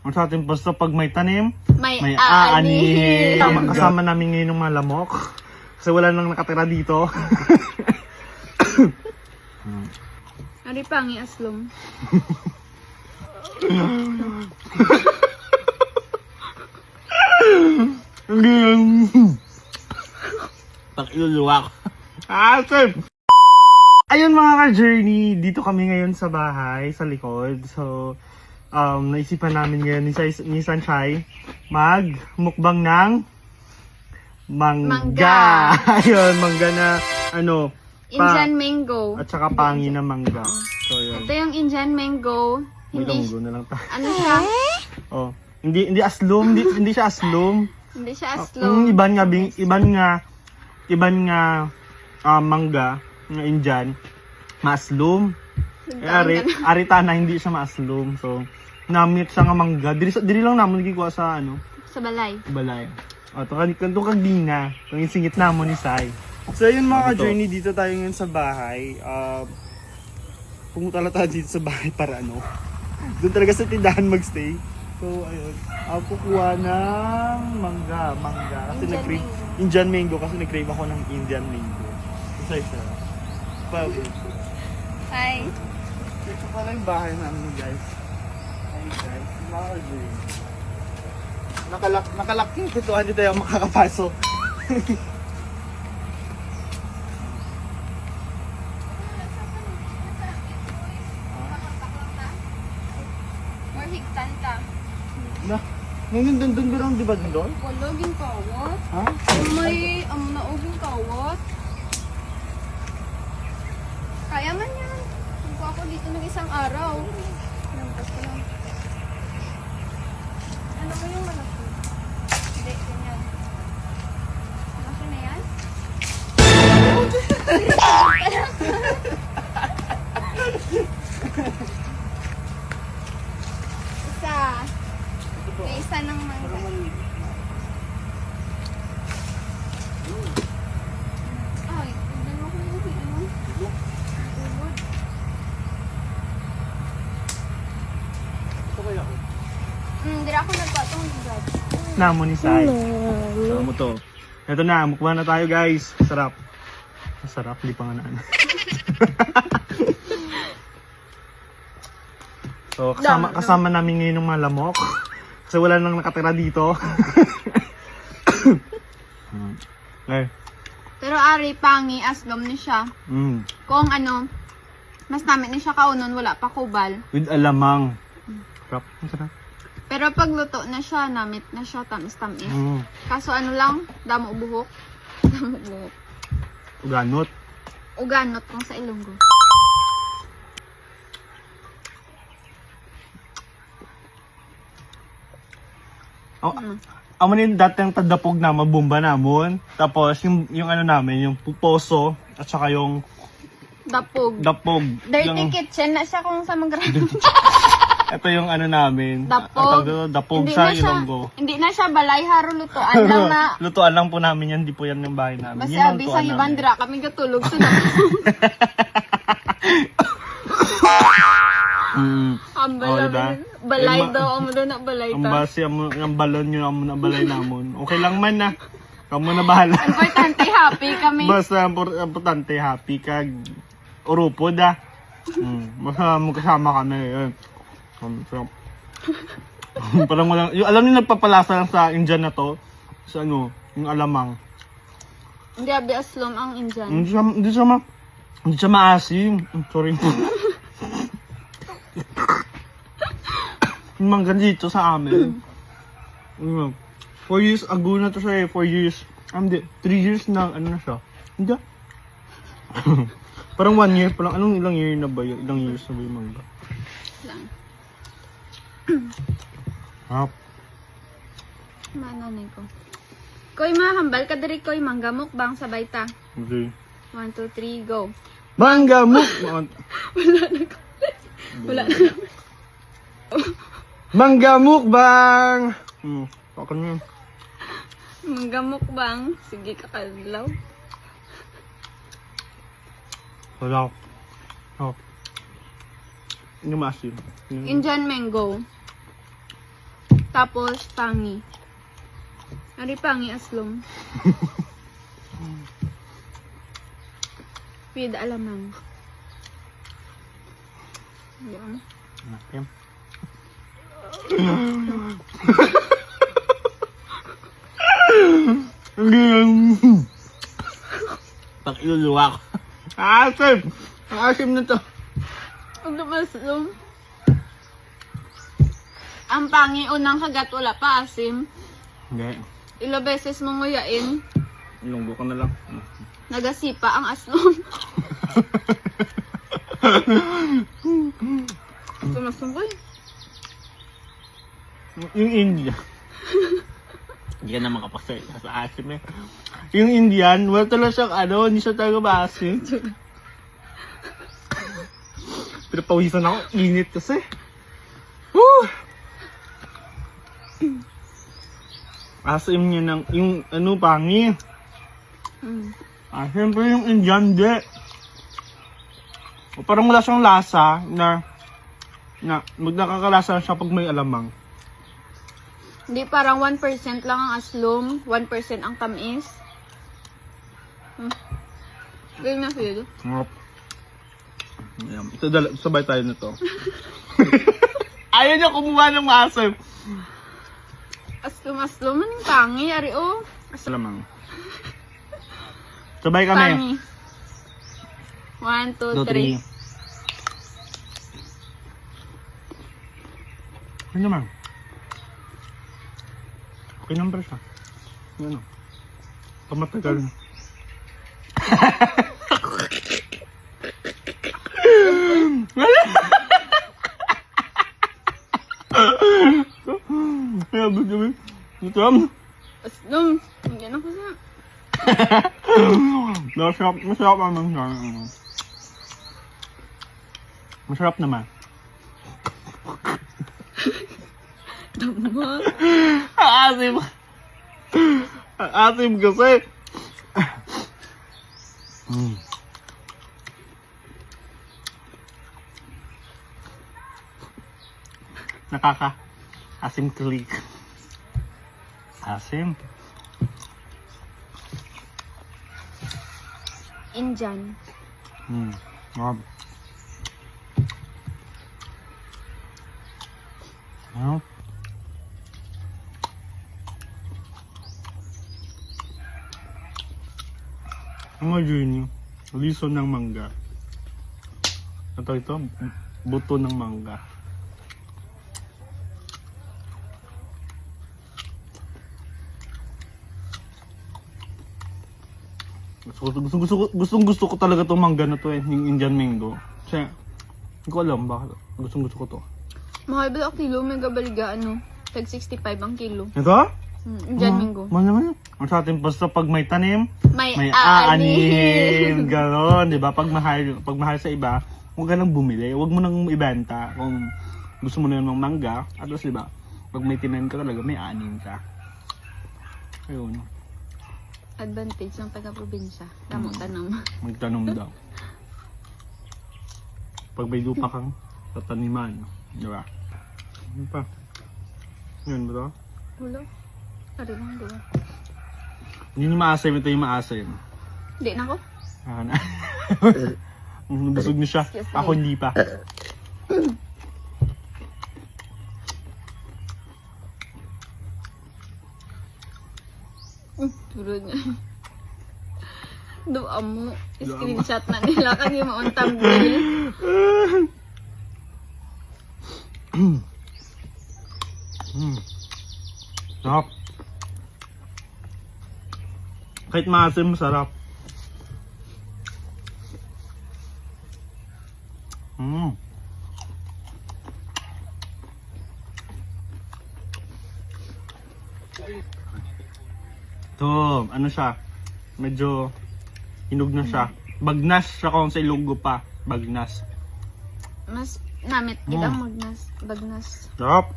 Ang sa atin basta pag may tanim, May may aani. aani. Kasama namin ngayon ng mga lamok. Kasi wala nang nakatira dito. Ari pangi aslom. Hindi yan. Pag-iluluwak. Sir! Ayun mga ka-journey, dito kami ngayon sa bahay, sa likod. So, naisipan namin ngayon ni Sunshine mag-mukbang ng mangga. Ayun, mangga na Indian mango. at saka pangi na mangga. So, yun. Ito yung Indian mango. May Hindi, longgo na lang tayo. ano siya? Oh, hindi aslum, hindi siya aslum. Hindi siya aslom. Iban nga mangga nga Indian, maaslum. Aritana hindi siya maaslum. So, namit siya nga mangga. Diri lang naman gikuha sa Sa balay. balay. O, kanto kagdina. Itong isingit namon ni Sai. So, yun mga journey dito tayo ngayon sa bahay. Pumunta lang tayo dito sa bahay para doon talaga sa tindahan magstay. So, ayun. Kukuha ng mangga. Kasi Indian nag-crave. Indian mango. Kasi nag-crave ako ng Indian mango. Isa siya. Hi. Ito pala yung bahay namin guys. Hi guys. Mga journey. Nakalak yung pituan, hindi tayo makakapasok. Or higtan ka. Ngayon doon ba lang, di ba doon? Kulogin kawat. Ha? May nauging kawat. Kaya man yan. Kung ako dito ng isang araw. Lampas ko lang. Ano ba yung malaki? Hindi, ganyan. Malaki na yan? Isa. May isa ng mangga. Ay, tignan mo kung ano. Ulod. Ito kaya ako. Hindi ako nagpatong grad. Namo ni Sai. So, mo to. Ito na, mukha na tayo guys. Sarap. Masarap, di pa nga naan. So, kasama namin ngayon ng mga lamok. Kasi wala nang nakatira dito. Okay. Pero ari, pangi, aslom ni siya. Kung mas namin ni siya kaunon, wala pa kubal. With alamang. Sarap. Masarap. Pero pag luto na siya, namit na siya, tamis-tamis. Kaso lang, damo buhok. Damo buhok. Uganot. Uganot kung sa Ilonggo. Amo ni dati ang tadapog na mabumba namon. Tapos yung namin, yung poso at saka yung Dapog. dapog. Dirty kitchen na siya kung sa magrano. Ito yung namin. Dapog. Dapog sa Ilonggo. Hindi na siya balay, haro lutoan lang na. Lutuan lang po namin yan, di po yan yung bahay namin. Basta Yan ang abi lutuan sa namin. ibandra, kami katulog sa dapog. Ambal Oh, diba? namin. Balay daw, amo daw na balay Ang ta. base ang balon yun, ang balay namon. Okay lang man na. Kamu na bahala. Importante, happy kami. Basta importante, happy kag urupod ah. Basta magkasama kami. Yun. So, parang walang, yung, alam niyo nagpapalasa lang sa Indian na to. Sa yung alamang. Hindi abi aslom ang Indian. Hindi siya maasim. Sorry. Yung mangga dito sa amin. 4 years ago na to siya eh. 4 years. 3 years na na siya. Hindi. Parang 1 year pa lang. Anong ilang year na ba yun? Ilang years na ba yung mangga? Lang. Hap. Mananay ko. Koy mahambal ka diri koy manggamok bang sabay ta. Okay. 1, 2, 3, go. Mangga mo! Wala na. Mangga mukbang! Ako niya. Manggamok bang? Sige kakadlaw. Wala. Oh. Hindi maasim. Indian mango. Tapos, pangi. Ari pangi aslom. With alamang. Yan. Okay. Pag iluluwa ko. Asim! Ang asim na to. Ano ba aslom? Ang pangi, unang kagat wala pa asim. Hindi. Ilo beses mo nguyain. Ilunggo ka na lang. Nagasipa ang aslom. Sumasumboy. Yung India. Hindi ka na makapasay sa asim eh. Yung Indian, wala talaga siyang hindi siya talaga maasim. Pero pawisan ako, init kasi. Woo! Asim niya ng, yung pangi. Siyempre yung Indian, di. Parang wala siyang lasa na magnakakalasa siya pag may alamang. Hindi, parang 1% lang ang aslom, 1% ang tamis. Ganyan na feel. Ngop. Ayan, ito sabay tayo nito. Ayaw niya kumuha ng asim. Aslom, anong pangi, ari o. Alamang. Sabay kami. Pangi. 1, 2, 3. Ano naman? Okay naman siya. Ano? Pamatagal. Kaya bagabi. Ito am. Aslom, hindi na ko sa. Masarap naman siya. Masarap naman. Tama. Asim. Asim kasi. Asim klik. Asim. Indian. Ngab. Ano? Imagine nyo, liso ng mangga. Ito, buto ng mangga. Gusto ko talaga itong mangga na to yung Indian mango. Kasi, hindi ko alam bakit gusto ko to. Mahal ba ang kilo? May gabaliga, tag 65 ang kilo. Ito? Indian mango. Mahal naman yun. Ang sa atin, basta pag may tanim, May may aanim. aanim. Ganon, di ba? Pag mahal sa iba, huwag ka nang bumili. Huwag mo nang ibenta kung gusto mo na yun ng mangga. At di ba? Pag may tinanim ka talaga, may aanim ka. Ayun. Advantage ng taga-probinsya. Damo tanam. Magtanong daw. Pag may lupa kang tataniman, di ba? Ano pa? Yun ba to? Wala. Ari lang doon. Hindi yung maasim, ito yung maasim. Hindi na ko. Busog niyo siya. Excuse me. Ako hindi pa. Turod niya. Doon mo. Screenshot na nila kasi mo on thumbnail. Sarap. Kahit maasim, masarap. Ito, ano siya? Medyo hinog na siya. Bagnas siya kung sa Ilonggo pa. Bagnas. Mas namit kita magnas. Bagnas. Sarap.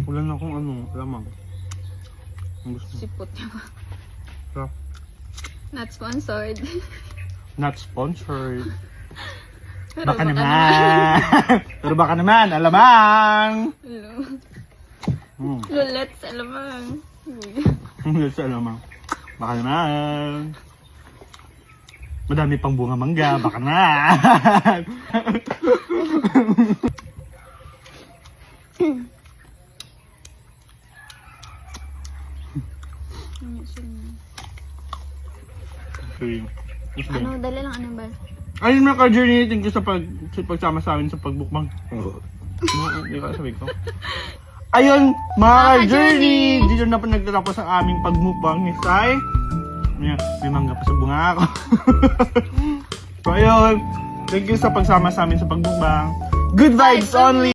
Wala na akong lamang. Ang gusto mo. Sipot niya ba? Sarap. Not sponsored. Not sponsored. Pero Baka naman. Pero baka naman, alamang. Hello. Lulet sa lamang. Sa alamang. Baka naman. Madami pang bunga mangga. Baka na. Ano, dali lang ano ba? Ayun mga ka-journey, thank you sa pagsama sa amin sa pagbukbang. Hindi ka sabi ko. Ayun, mga ka-journey, dito na po nagtatapos ang aming pagmukbang ni Sai. May mangga pa sa bunga ako. So ayun, thank you sa pagsama sa amin sa pagbukbang. Good vibes only!